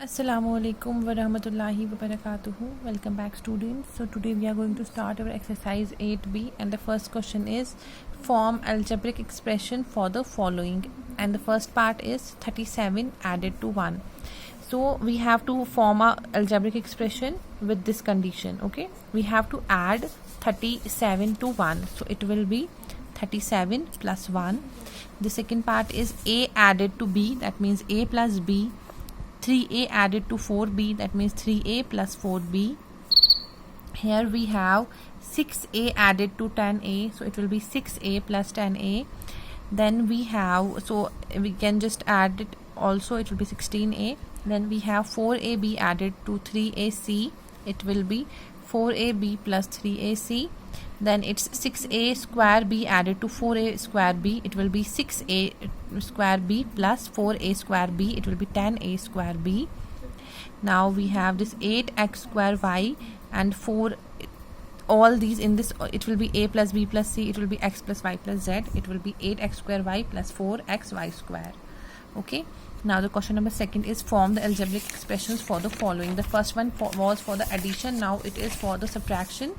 Assalamualaikum warahmatullahi wabarakatuh. Welcome back, students. So today we are going to start our exercise 8b, and the first question is form algebraic expression for the following, and the first part is 37 added to 1. So we have to form a algebraic expression with this condition. Okay, we have to add 37 to 1, so it will be 37 plus 1. The second part is a added to b, that means a plus b. 3a added to 4b, that means 3a plus 4b. Here we have 6a added to 10a, so it will be 6a plus 10a. Then we have, so we can just add it also, it will be 16a. Then we have 4ab added to 3ac, it will be 4ab plus 3ac. Then it's 6a square b added to 4a square b, it will be 6a square b plus 4a square b, it will be 10a square b. Now we have this 8x square y and 4, all these in this, it will be a plus b plus c, it will be x plus y plus z, it will be 8x square y plus 4xy square. Okay, now the question number second is form the algebraic expressions for the following. The first one was for the addition, now it is for the subtraction.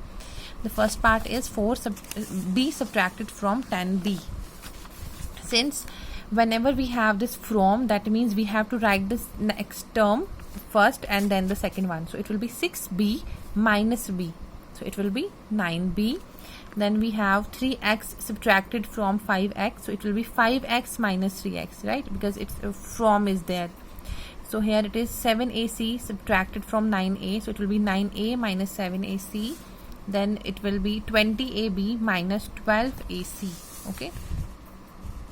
The first part is 4b subtracted from 10b. Since whenever we have this from, that means we have to write this next term first and then the second one. So it will be 6b minus b, so it will be 9b. Then we have 3x subtracted from 5x, so it will be 5x minus 3x, right, because it's from is there. So here it is 7ac subtracted from 9a, so it will be 9a minus 7ac. Then it will be 20ab minus 12ac. Okay,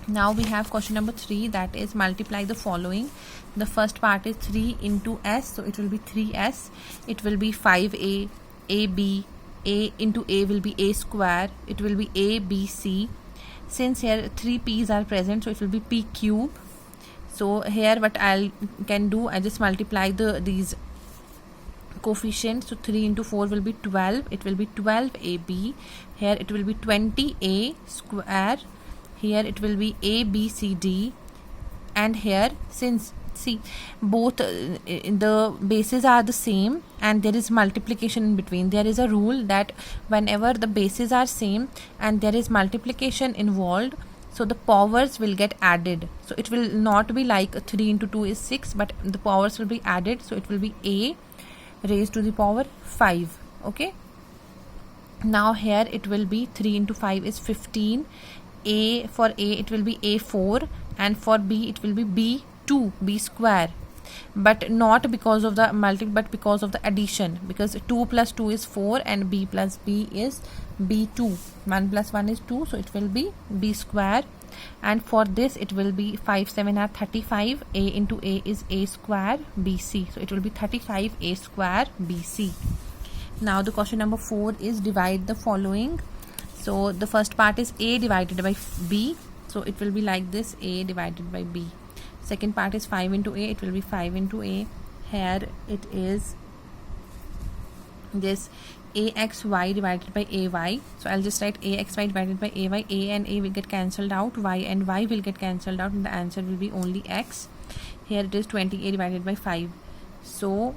now we have question number 3, that is multiply the following. The first part is 3 into s, so it will be 3s, it will be 5a, ab, a into a will be a square, it will be a b c. Since here 3 p's are present, so it will be p cube. So here what I can do, I just multiply these coefficient. So 3 into 4 will be 12, it will be 12ab. Here it will be 20a square, here it will be abcd. And here, since see both the bases are the same and there is multiplication in between, there is a rule that whenever the bases are same and there is multiplication involved, so the powers will get added. So it will not be like 3 into 2 is 6, but the powers will be added, so it will be a raised to the power 5. Okay, now here it will be 3 into 5 is 15. A, for a it will be a4, and for b it will be b2, b square, but not because of the but because of the addition, because 2 plus 2 is 4 and b plus b is b2. 1 plus 1 is 2, so it will be b square. And for this it will be 5 7 are 35, a into a is a square bc, so it will be 35a square bc. Now the question number 4 is divide the following. So the first part is a divided by b, so it will be like this, a divided by b. Second part is 5 into a, it will be 5 into a. Here it is this axy divided by ay, so I'll just write axy divided by ay. A and a will get cancelled out, y and y will get cancelled out, and the answer will be only x. Here it is 20a divided by 5, so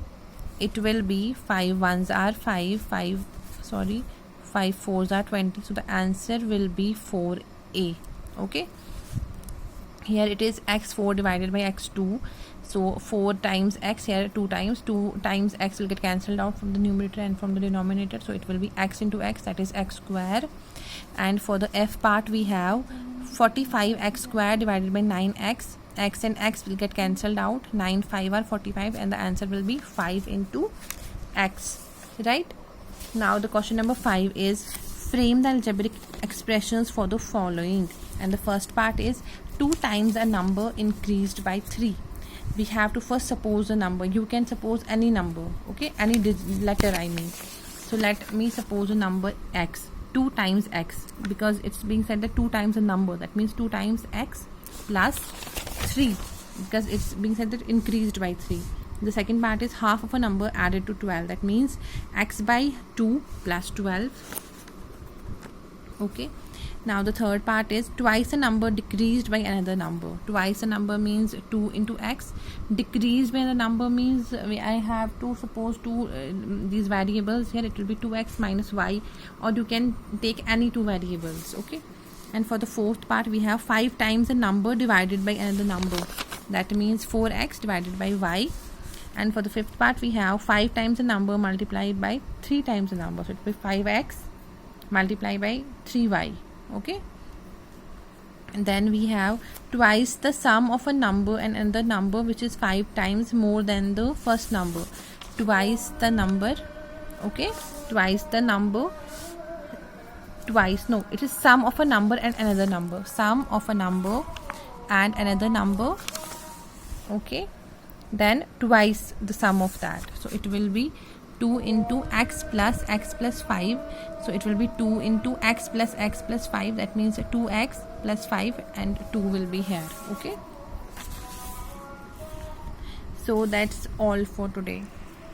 it will be 5 ones are 5 fours are 20, so the answer will be 4a. Okay, here it is x4 divided by x2, so 4 times x, here 2 times x will get cancelled out from the numerator and from the denominator, so it will be x into x, that is x square. And for the f part we have 45x square divided by 9x, x and x will get cancelled out, 9 5 are 45, and the answer will be 5 into x, right. Now the question number 5 is frame the algebraic expressions for the following, and the first part is 2 times a number increased by 3. We have to first suppose a number. You can suppose any number, okay, any letter I mean. So let me suppose a number x, 2 times x, because it's being said that 2 times a number, that means 2 times x plus 3, because it's being said that increased by 3. The second part is half of a number added to 12, that means x by 2 plus 12. Okay, now the third part is twice a number decreased by another number. Twice a number means 2 into x. Decreased by the number means I have to suppose these variables here. It will be 2x minus y, or you can take any two variables. Okay, and for the fourth part we have 5 times a number divided by another number. That means 4x divided by y. And for the fifth part we have 5 times a number multiplied by 3 times a number. So it will be 5x multiplied by 3y. Okay, and then we have twice the sum of a number and another number which is 5 times more than the first number. Twice the number. Okay, twice the number. It is sum of a number and another number. Sum of a number and another number. Okay, then twice the sum of that. So it will be 2 into x plus 5. So it will be 2 into x plus 5. That means 2x plus 5, and 2 will be here. Okay, so that's all for today.